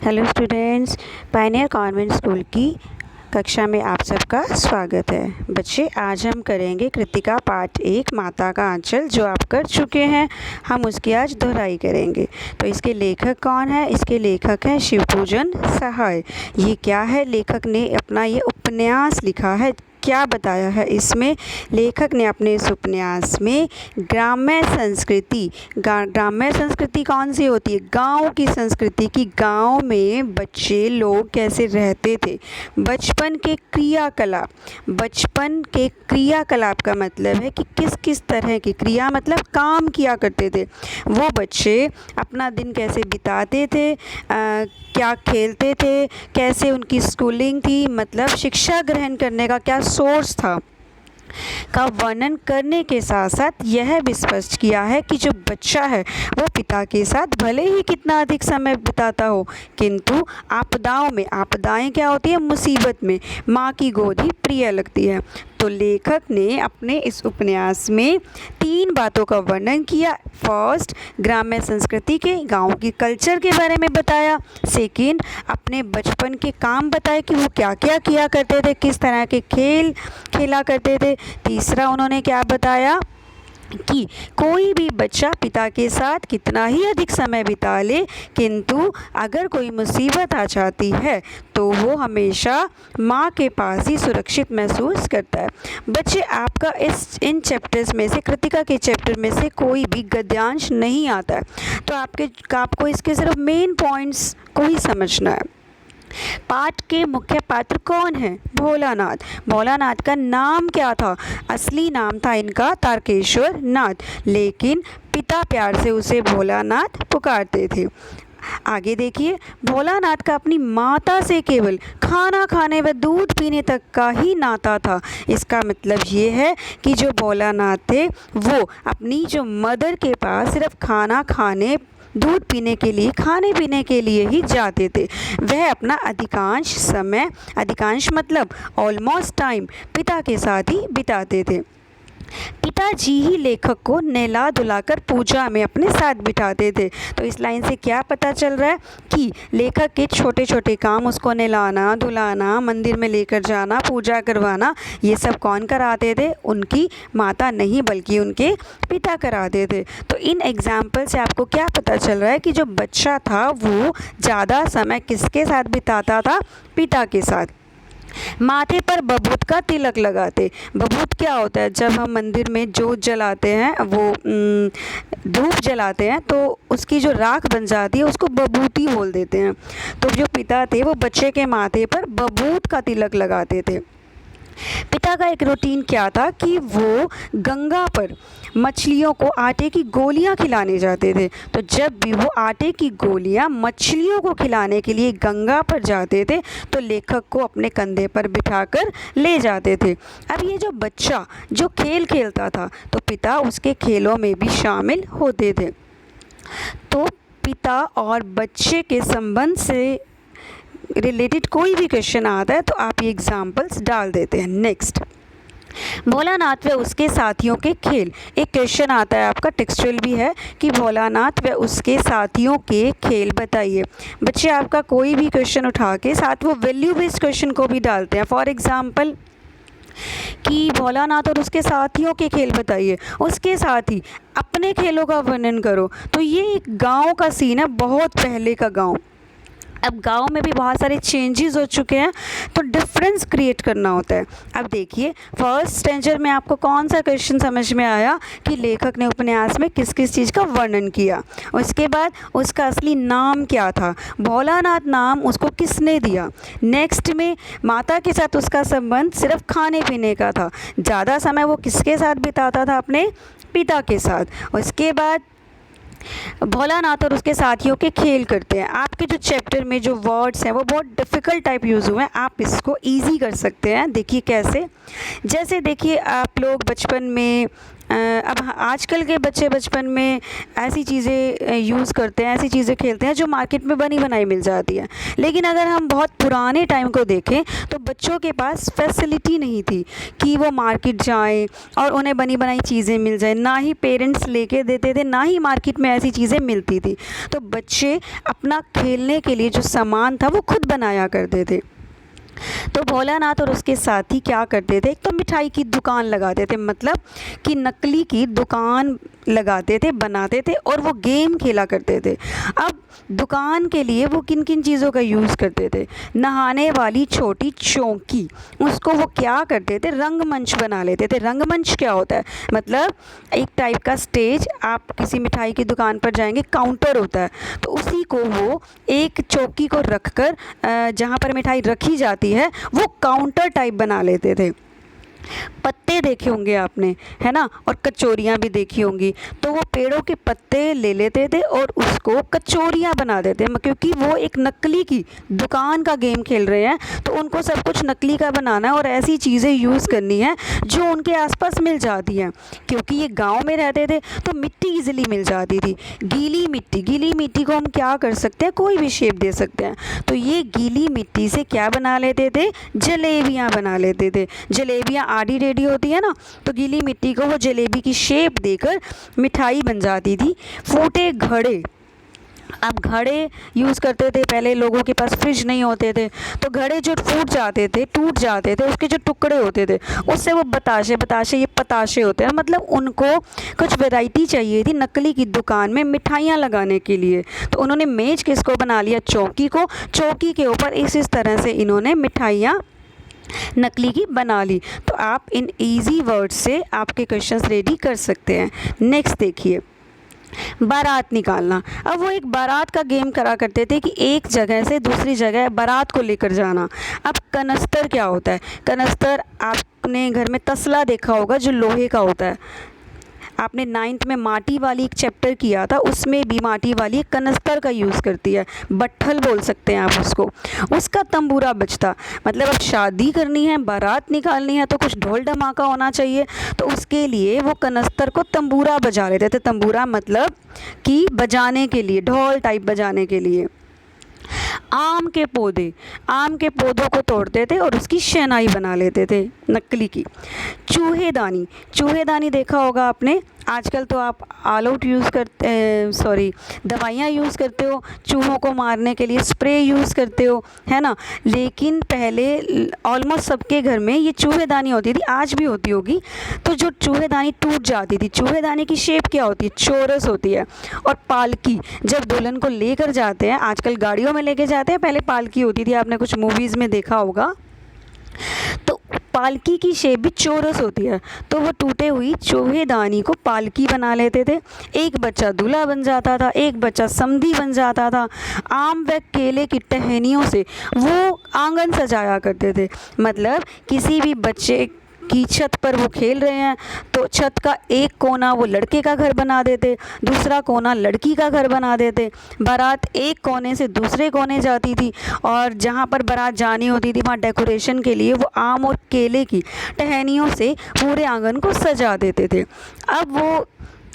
Hello students, Pioneer convent school की कक्षा में आप सबका स्वागत है। बच्चे, आज हम करेंगे कृतिका पाठ 1 माता का आंचल, जो आप कर चुके हैं। हम उसकी आज दोहराई करेंगे। तो इसके लेखक कौन है? इसके लेखक हैं शिवपूजन सहाय। ये क्या है? लेखक ने अपना ये उपन्यास लिखा है। क्या बताया है इसमें? लेखक ने अपने इस उपन्यास में ग्राम्य संस्कृति कौन सी होती है? गांव की संस्कृति की। गांव में बच्चे लोग कैसे रहते थे, बचपन के क्रियाकलाप का मतलब है कि किस किस तरह की क्रिया, मतलब काम किया करते थे वो बच्चे। अपना दिन कैसे बिताते थे, क्या खेलते थे, कैसे उनकी स्कूलिंग थी, मतलब शिक्षा ग्रहण करने का क्या सोर्स था, का वर्णन करने के साथ साथ यह भी स्पष्ट किया है कि जो बच्चा है वो पिता के साथ भले ही कितना अधिक समय बिताता हो, किंतु आपदाएं क्या होती है? मुसीबत में माँ की गोद ही प्रिय लगती है। तो लेखक ने अपने इस उपन्यास में 3 बातों का वर्णन किया। फर्स्ट, ग्राम्य संस्कृति के, गांव की कल्चर के बारे में बताया। सेकंड, अपने बचपन के काम बताए कि वो क्या क्या किया करते थे, किस तरह के खेल खेला करते थे। तीसरा, उन्होंने क्या बताया कि कोई भी बच्चा पिता के साथ कितना ही अधिक समय बिता ले, किंतु अगर कोई मुसीबत आ जाती है तो वो हमेशा माँ के पास ही सुरक्षित महसूस करता है। बच्चे, आपका इन चैप्टर्स में से, कृतिका के चैप्टर में से कोई भी गद्यांश नहीं आता है, तो आपको इसके सिर्फ मेन पॉइंट्स को ही समझना है। पाठ के मुख्य पात्र कौन है? भोलानाथ। भोलानाथ का नाम क्या था? असली नाम था इनका तारकेश्वर नाथ, लेकिन पिता प्यार से उसे भोलानाथ पुकारते थे। आगे देखिए, भोलानाथ का अपनी माता से केवल खाना खाने व दूध पीने तक का ही नाता था। इसका मतलब ये है कि जो भोलानाथ थे वो अपनी जो मदर के पास सिर्फ खाना खाने, दूध पीने के लिए, खाने पीने के लिए ही जाते थे। वह अपना अधिकांश मतलब ऑलमोस्ट टाइम पिता के साथ ही बिताते थे। पिताजी ही लेखक को नहला धुलाकर पूजा में अपने साथ बिठाते थे। तो इस लाइन से क्या पता चल रहा है कि लेखक के छोटे छोटे काम, उसको नहलाना धुलाना, मंदिर में लेकर जाना, पूजा करवाना, ये सब कौन कराते थे? उनकी माता नहीं, बल्कि उनके पिता कराते थे। तो इन एग्जाम्पल से आपको क्या पता चल रहा है कि जो बच्चा था वो ज़्यादा समय किसके साथ बिताता था? पिता के साथ। माथे पर बबूत का तिलक लगाते। बबूत क्या होता है? जब हम मंदिर में जोत जलाते हैं, वो धूप जलाते हैं, तो उसकी जो राख बन जाती है उसको बबूती बोल देते हैं। तो जो पिता थे वो बच्चे के माथे पर बबूत का तिलक लगाते थे। पिता का एक रूटीन क्या था कि वो गंगा पर मछलियों को आटे की गोलियां खिलाने जाते थे। तो जब भी वो आटे की गोलियां मछलियों को खिलाने के लिए गंगा पर जाते थे तो लेखक को अपने कंधे पर बिठाकर ले जाते थे। अब ये जो बच्चा जो खेल खेलता था तो पिता उसके खेलों में भी शामिल होते थे। तो पिता और बच्चे के संबंध से रिलेटेड कोई भी क्वेश्चन आता है तो आप ये एग्जाम्पल्स डाल देते हैं। नेक्स्ट, भोलानाथ व उसके साथियों के खेल। एक क्वेश्चन आता है आपका, टेक्सचुअल भी है, कि भोलानाथ व उसके साथियों के खेल बताइए। बच्चे, आपका कोई भी क्वेश्चन उठा के साथ वो वैल्यू बेस्ड क्वेश्चन को भी डालते हैं। फॉर एग्जाम्पल कि भोलानाथ और उसके साथियों के खेल बताइए, उसके साथ ही अपने खेलों का वर्णन करो। तो ये एक गाँव का सीन है, बहुत पहले का गाँव। अब गांव में भी बहुत सारे चेंजेस हो चुके हैं, तो डिफरेंस क्रिएट करना होता है। अब देखिए, फर्स्ट स्टेंजर में आपको कौन सा क्वेश्चन समझ में आया कि लेखक ने उपन्यास में किस किस चीज़ का वर्णन किया। उसके बाद उसका असली नाम क्या था, भोलानाथ नाम उसको किसने दिया। नेक्स्ट में माता के साथ उसका संबंध सिर्फ खाने पीने का था, ज़्यादा समय वो किसके साथ बिताता था? अपने पिता के साथ। उसके बाद भोलानाथ और उसके साथियों के खेल करते हैं। आपके जो चैप्टर में जो वर्ड्स हैं वो बहुत डिफ़िकल्ट टाइप यूज़ हुए हैं, आप इसको इजी कर सकते हैं। देखिए कैसे, जैसे देखिए आप लोग बचपन में अब आजकल के बच्चे बचपन में ऐसी चीज़ें यूज़ करते हैं, ऐसी चीज़ें खेलते हैं जो मार्केट में बनी बनाई मिल जाती है। लेकिन अगर हम बहुत पुराने टाइम को देखें तो बच्चों के पास फैसिलिटी नहीं थी कि वो मार्केट जाएं और उन्हें बनी बनाई चीज़ें मिल जाए, ना ही पेरेंट्स लेके देते थे, ना ही मार्केट में ऐसी चीज़ें मिलती थी। तो बच्चे अपना खेलने के लिए जो सामान था वो खुद बनाया करते थे। तो भोलानाथ और उसके साथी क्या करते थे, एक तो मिठाई की दुकान लगाते थे, मतलब कि नकली की दुकान लगाते थे, बनाते थे और वो गेम खेला करते थे। अब दुकान के लिए वो किन किन चीज़ों का यूज़ करते थे, नहाने वाली छोटी चौकी, उसको वो क्या करते थे, रंगमंच बना लेते थे। रंगमंच क्या होता है, मतलब एक टाइप का स्टेज, आप किसी मिठाई की दुकान पर जाएंगे, काउंटर होता है, तो उसी को वो एक चौकी को रखकर जहाँ पर मिठाई रखी जाती है वो काउंटर टाइप बना लेते थे। पत्ते देखे होंगे आपने, है ना, और कचौरियाँ भी देखी होंगी। तो वो पेड़ों के पत्ते ले लेते थे और उसको कचौरियाँ बना देते, क्योंकि वो एक नकली की दुकान का गेम खेल रहे हैं, तो उनको सब कुछ नकली का बनाना है और ऐसी चीज़ें यूज़ करनी है जो उनके आसपास मिल जाती हैं। क्योंकि ये गांव में रहते थे तो मिट्टी ईजिली मिल जाती थी, गीली मिट्टी को हम क्या कर सकते हैं, कोई भी शेप दे सकते हैं। तो ये गीली मिट्टी से क्या बना लेते थे, जलेबियाँ बना लेते थे। जलेबियाँ आधी रेडी होती है ना, तो गीली मिट्टी को वो जलेबी की शेप देकर मिठाई बन जाती थी। फूटे घड़े, अब घड़े यूज़ करते थे, पहले लोगों के पास फ्रिज नहीं होते थे, तो घड़े जो फूट जाते थे, टूट जाते थे, उसके जो टुकड़े होते थे उससे वो बताशे ये पताशे होते हैं, मतलब उनको कुछ वैरायटी चाहिए थी नकली की दुकान में मिठाइयाँ लगाने के लिए। तो उन्होंने मेज किसको बना लिया, चौकी को, चौकी के ऊपर इस तरह से इन्होंने मिठाइयाँ नकली की बना ली। तो आप इन इजी वर्ड्स से आपके क्वेश्चंस रेडी कर सकते हैं। नेक्स्ट देखिए, बारात निकालना। अब वो एक बारात का गेम करा करते थे कि एक जगह से दूसरी जगह बारात को लेकर जाना। अब कनस्तर क्या होता है, कनस्तर आपने घर में तसला देखा होगा जो लोहे का होता है। आपने 9th में माटी वाली एक चैप्टर किया था, उसमें भी माटी वाली एक कनस्तर का यूज़ करती है, बट्ठल बोल सकते हैं आप उसको। उसका तंबूरा बजता, मतलब अब शादी करनी है, बारात निकालनी है, तो कुछ ढोल धमाका होना चाहिए, तो उसके लिए वो कनस्तर को तंबूरा बजा लेते थे। तंबूरा मतलब कि बजाने के लिए, ढोल टाइप बजाने के लिए। आम के पौधों को तोड़ते थे और उसकी शहनाई बना लेते थे नकली की। चूहेदानी देखा होगा आपने, आजकल तो आप ऑल आउट यूज़ करते दवाइयाँ यूज़ करते हो, चूहों को मारने के लिए स्प्रे यूज़ करते हो, है ना। लेकिन पहले ऑलमोस्ट सबके घर में ये चूहेदानी होती थी, आज भी होती होगी। तो जो चूहेदानी टूट जाती थी, चूहेदानी की शेप क्या होती है, चौरस होती है। और पालकी, जब दुल्हन को लेकर जाते हैं, आजकल गाड़ियों में लेके जाते हैं, पहले पालकी होती थी, आपने कुछ मूवीज़ में देखा होगा। तो पालकी की शेप भी चौरस होती है, तो वो टूटे हुई चूहेदानी को पालकी बना लेते थे। एक बच्चा दूल्हा बन जाता था, एक बच्चा समधी बन जाता था। आम व केले की टहनियों से वो आंगन सजाया करते थे, मतलब किसी भी बच्चे की छत पर वो खेल रहे हैं तो छत का एक कोना वो लड़के का घर बना देते, दूसरा कोना लड़की का घर बना देते। बारात एक कोने से दूसरे कोने जाती थी और जहाँ पर बारात जानी होती थी वहाँ डेकोरेशन के लिए वो आम और केले की टहनियों से पूरे आंगन को सजा देते थे। अब वो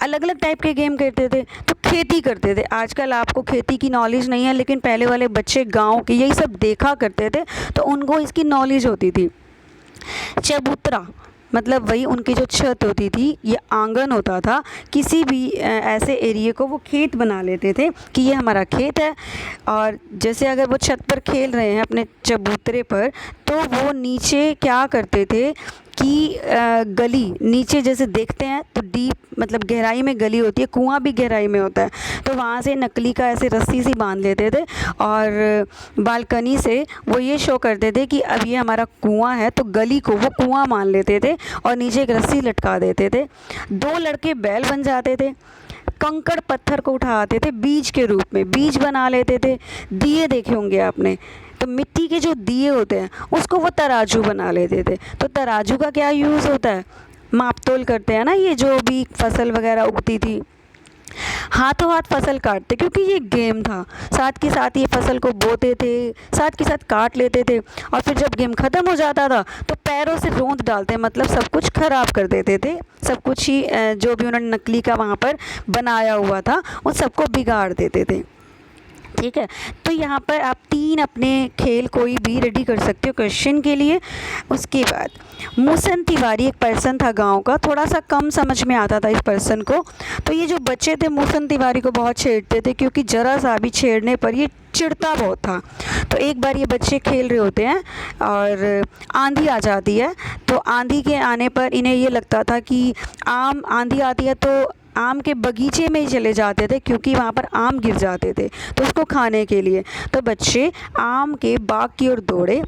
अलग अलग टाइप के गेम करते थे। तो खेती करते थे, आजकल आपको खेती की नॉलेज नहीं है, लेकिन पहले वाले बच्चे गाँव के यही सब देखा करते थे तो उनको इसकी नॉलेज होती थी। चबूतरा मतलब वही उनकी जो छत होती थी, ये आंगन होता था, किसी भी ऐसे एरिए को वो खेत बना लेते थे कि ये हमारा खेत है। और जैसे अगर वो छत पर खेल रहे हैं अपने चबूतरे पर, तो वो नीचे क्या करते थे कि गली नीचे जैसे देखते हैं तो डीप मतलब गहराई में गली होती है, कुआं भी गहराई में होता है, तो वहाँ से नकली का ऐसे रस्सी सी बांध लेते थे और बालकनी से वो ये शो करते थे कि अब ये हमारा कुआं है, तो गली को वो कुआं मान लेते थे और नीचे एक रस्सी लटका देते थे। 2 लड़के बैल बन जाते थे, कंकड़ पत्थर को उठाते थे, बीज के रूप में बीज बना लेते थे। दिए देखे होंगे आपने, तो मिट्टी के जो दिए होते हैं उसको वो तराजू बना लेते थे। तो तराजू का क्या यूज़ होता है, माप तोल करते हैं ना, ये जो भी फसल वगैरह उगती थी हाथों हाथ फसल काटते, क्योंकि ये गेम था। साथ के साथ ये फसल को बोते थे, साथ के साथ काट लेते थे, और फिर जब गेम ख़त्म हो जाता था तो पैरों से रोंद डालते, मतलब सब कुछ ख़राब कर देते थे। सब कुछ ही जो भी उन्होंने नकली का वहाँ पर बनाया हुआ था उन सबको बिगाड़ देते थे। ठीक है, तो यहाँ पर आप 3 अपने खेल कोई भी रेडी कर सकते हो क्वेश्चन के लिए। उसके बाद मूसन तिवारी एक पर्सन था गांव का, थोड़ा सा कम समझ में आता था इस पर्सन को। तो ये जो बच्चे थे मूसन तिवारी को बहुत छेड़ते थे, क्योंकि ज़रा सा भी छेड़ने पर ये चिढ़ता बहुत था। तो एक बार ये बच्चे खेल रहे होते हैं और आंधी आ जाती है। तो आंधी के आने पर इन्हें ये लगता था कि आंधी आती है तो आम के बगीचे में ही चले जाते थे, क्योंकि वहाँ पर आम गिर जाते थे तो उसको खाने के लिए। तो बच्चे आम के बाग की ओर दौड़े।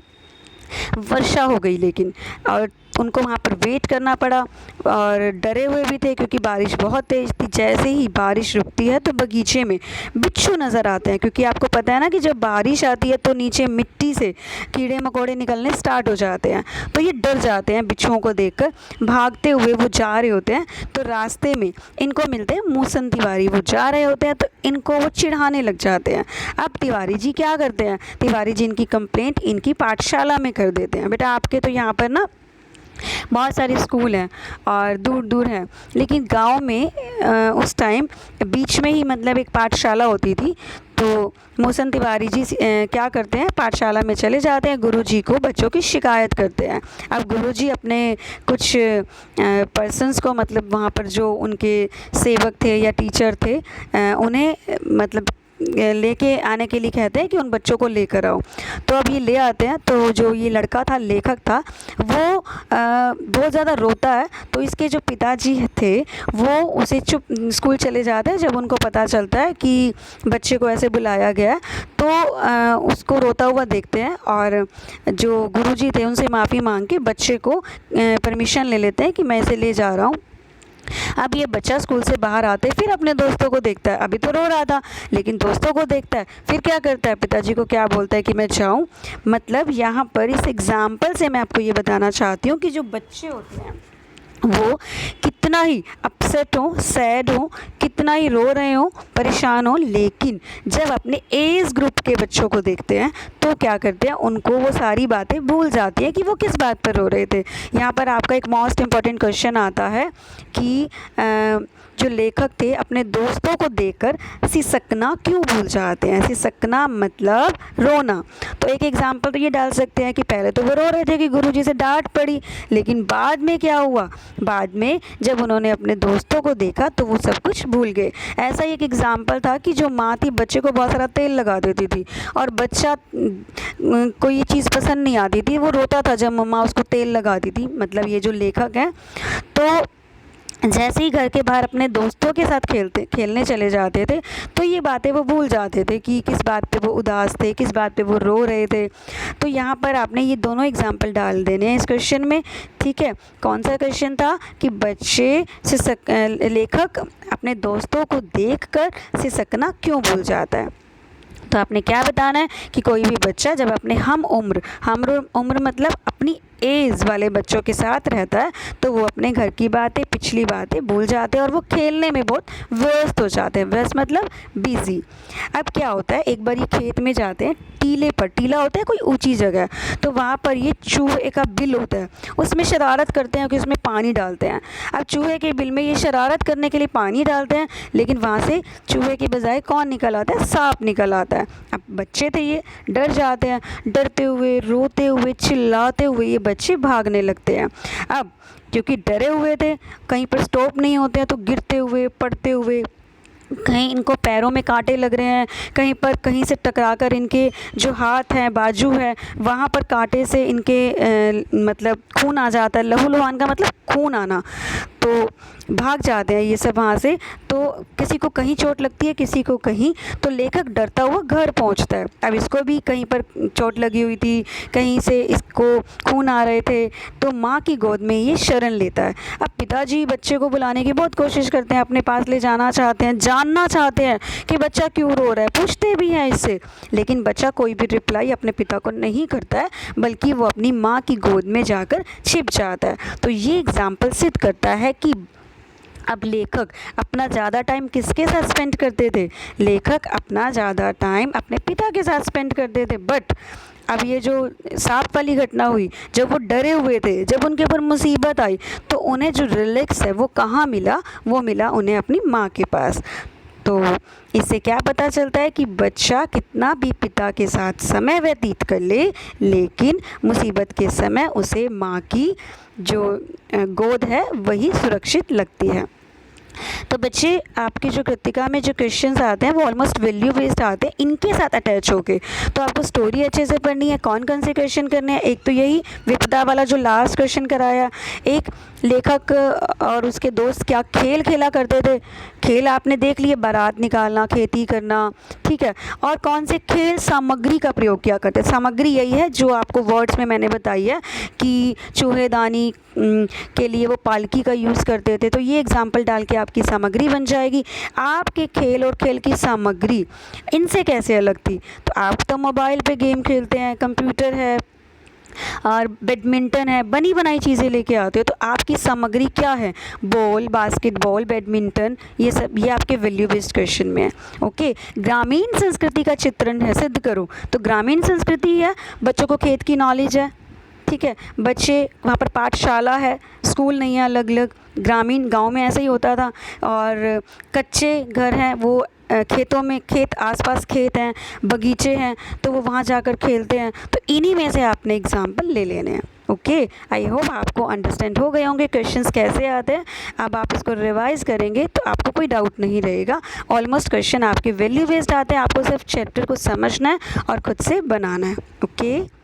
वर्षा हो गई लेकिन, और उनको वहाँ पर वेट करना पड़ा, और डरे हुए भी थे क्योंकि बारिश बहुत तेज़ थी। जैसे ही बारिश रुकती है तो बगीचे में बिच्छू नज़र आते हैं, क्योंकि आपको पता है ना कि जब बारिश आती है तो नीचे मिट्टी से कीड़े मकोड़े निकलने स्टार्ट हो जाते हैं। तो ये डर जाते हैं बिच्छुओं को देखकर। भागते हुए वो जा रहे होते हैं, तो रास्ते में इनको मिलते हैं मूसन तिवारी। वो जा रहे होते हैं तो इनको वो चिढ़ाने लग जाते हैं। अब तिवारी जी क्या करते हैं, तिवारी जी इनकी कंप्लेंट इनकी पाठशाला में कर देते हैं। बेटा आपके तो यहाँ पर ना बहुत सारे स्कूल हैं और दूर दूर हैं, लेकिन गांव में उस टाइम बीच में ही मतलब एक पाठशाला होती थी। तो मूसन तिवारी जी क्या करते हैं, पाठशाला में चले जाते हैं, गुरुजी को बच्चों की शिकायत करते हैं। अब गुरुजी अपने कुछ पर्सन्स को, मतलब वहाँ पर जो उनके सेवक थे या टीचर थे, उन्हें मतलब लेके आने के लिए कहते हैं कि उन बच्चों को लेकर आओ। तो अब ये ले आते हैं। तो जो ये लड़का था, लेखक था, वो बहुत ज़्यादा रोता है। तो इसके जो पिताजी थे वो उसे चुप स्कूल चले जाते हैं। जब उनको पता चलता है कि बच्चे को ऐसे बुलाया गया, तो उसको रोता हुआ देखते हैं, और जो गुरुजी थे उनसे माफ़ी मांग के बच्चे को परमिशन ले लेते हैं कि मैं इसे ले जा रहा हूँ। अब ये बच्चा स्कूल से बाहर आते फिर अपने दोस्तों को देखता है। अभी तो रो रहा था, लेकिन दोस्तों को देखता है, फिर क्या करता है, पिताजी को क्या बोलता है कि मैं जाऊं। मतलब यहाँ पर इस एग्जाम्पल से मैं आपको ये बताना चाहती हूँ कि जो बच्चे होते हैं वो कितना ही अपसेट हो, सैड हो, कितना ही रो रहे हो, परेशान हो, लेकिन जब अपने एज ग्रुप के बच्चों को देखते हैं तो क्या करते हैं, उनको वो सारी बातें भूल जाती हैं कि वो किस बात पर रो रहे थे। यहाँ पर आपका एक मोस्ट इम्पॉर्टेंट क्वेश्चन आता है कि जो लेखक थे अपने दोस्तों को देखकर सिसकना क्यों भूल जाते हैं। सिसकना मतलब रोना। तो एक एग्जाम्पल तो ये डाल सकते हैं कि पहले तो वो रो रहे थे कि गुरुजी से डांट पड़ी, लेकिन बाद में क्या हुआ, बाद में जब उन्होंने अपने दोस्तों को देखा तो वो सब कुछ भूल गए। ऐसा ही एक एग्जाम्पल था कि जो माँ थी बच्चे को बहुत सारा तेल लगा देती थी, और बच्चा को ये चीज़ पसंद नहीं आती थी, वो रोता था जब मम्मा उसको तेल लगाती थी। मतलब ये जो लेखक हैं, तो जैसे ही घर के बाहर अपने दोस्तों के साथ खेलने चले जाते थे तो ये बातें वो भूल जाते थे कि किस बात पे वो उदास थे, किस बात पे वो रो रहे थे। तो यहाँ पर आपने ये दोनों एग्जाम्पल डाल देने हैं इस क्वेश्चन में। ठीक है, कौन सा क्वेश्चन था कि बच्चे से लेखक अपने दोस्तों को देखकर सिसकना क्यों भूल जाता है। तो आपने क्या बताना है कि कोई भी बच्चा जब अपने हम उम्र मतलब अपनी एज वाले बच्चों के साथ रहता है तो वो अपने घर की बातें, पिछली बातें भूल जाते हैं और वो खेलने में बहुत व्यस्त हो जाते हैं। व्यस्त मतलब बिजी। अब क्या होता है, एक बार ये खेत में जाते हैं, टीले पर, टीला होता है कोई ऊंची जगह, तो वहाँ पर ये चूहे का बिल होता है, उसमें शरारत करते हैं कि उसमें पानी डालते हैं। अब चूहे के बिल में ये शरारत करने के लिए पानी डालते हैं, लेकिन वहाँ से चूहे के बजाय कौन निकल आता है, सांप निकल आता है। अब बच्चे थे ये डर जाते हैं, डरते हुए, रोते हुए, चिल्लाते हुए ये बच्चे भागने लगते हैं। अब क्योंकि डरे हुए थे, कहीं पर स्टॉप नहीं होते हैं, तो गिरते हुए, पड़ते हुए, कहीं इनको पैरों में कांटे लग रहे हैं, कहीं से टकराकर इनके जो हाथ हैं, बाजू है, वहाँ पर कांटे से इनके मतलब खून आ जाता है। लहू लुहान का मतलब खून आना। तो भाग जाते हैं ये सब वहाँ से। तो किसी को कहीं चोट लगती है, किसी को कहीं। तो लेखक डरता हुआ घर पहुँचता है। अब इसको भी कहीं पर चोट लगी हुई थी, कहीं से इसको खून आ रहे थे, तो माँ की गोद में ये शरण लेता है। अब पिताजी बच्चे को बुलाने की बहुत कोशिश करते हैं, अपने पास ले जाना चाहते हैं, जानना चाहते हैं कि बच्चा क्यों रो रहा है, पूछते भी हैं इससे, लेकिन बच्चा कोई भी रिप्लाई अपने पिता को नहीं करता है, बल्कि वो अपनी माँ की गोद में जाकर छिप जाता है। तो ये एग्जाम्पल सिद्ध करता है कि अब लेखक अपना ज़्यादा टाइम किसके साथ स्पेंड करते थे? लेखक अपना ज़्यादा टाइम अपने पिता के साथ स्पेंड करते थे। बट अब ये जो सांप वाली घटना हुई, जब वो डरे हुए थे, जब उनके ऊपर मुसीबत आई, तो उन्हें जो रिलैक्स है वो कहाँ मिला? वो मिला उन्हें अपनी माँ के पास। तो इससे क्या पता चलता है कि बच्चा कितना भी पिता के साथ समय व्यतीत कर ले, लेकिन मुसीबत के समय उसे माँ की जो गोद है वही सुरक्षित लगती है। तो बच्चे, आपके जो कृतिका में जो क्वेश्चंस आते हैं वो ऑलमोस्ट वैल्यू बेस्ड आते हैं, इनके साथ अटैच होके। तो आपको स्टोरी अच्छे से पढ़नी है। कौन कौन से क्वेश्चन करने हैं? एक तो यही विपदा वाला जो लास्ट क्वेश्चन कराया, एक लेखक और उसके दोस्त क्या खेल खेला करते थे, खेल आपने देख लिए, बारात निकालना, खेती करना, ठीक है। और कौन से खेल सामग्री का प्रयोग किया करते? सामग्री यही है जो आपको वर्ड्स में मैंने बताई है कि चूहेदानी के लिए वो पालकी का यूज़ करते थे। तो ये एग्जाम्पल डाल के आपकी सामग्री बन जाएगी। आपके खेल और खेल की सामग्री इनसे कैसे अलग थी? तो आप तो मोबाइल पे गेम खेलते हैं, कंप्यूटर है और बैडमिंटन है, बनी बनाई चीज़ें लेके आते हो। तो आपकी सामग्री क्या है? बॉल, बास्केटबॉल, बैडमिंटन, ये सब, ये आपके वैल्यू बेस्ड क्वेश्चन में है। ओके। ग्रामीण संस्कृति का चित्रण है, सिद्ध करो। तो ग्रामीण संस्कृति है, बच्चों को खेत की नॉलेज है, ठीक है। बच्चे, वहाँ पर पाठशाला है, स्कूल नहीं है अलग अलग। ग्रामीण गांव में ऐसा ही होता था। और कच्चे घर हैं, वो खेतों में, खेत आसपास खेत हैं, बगीचे हैं, तो वो वहाँ जाकर खेलते हैं। तो इन्हीं में से आपने एग्जाम्पल ले लेने हैं। ओके, आई होप आपको अंडरस्टैंड हो गए होंगे क्वेश्चंस कैसे आते हैं। अब आप इसको रिवाइज करेंगे तो आपको कोई डाउट नहीं रहेगा। ऑलमोस्ट क्वेश्चन आपके वैल्यू बेस्ड आते हैं, आपको सिर्फ चैप्टर को समझना है और खुद से बनाना है। ओके।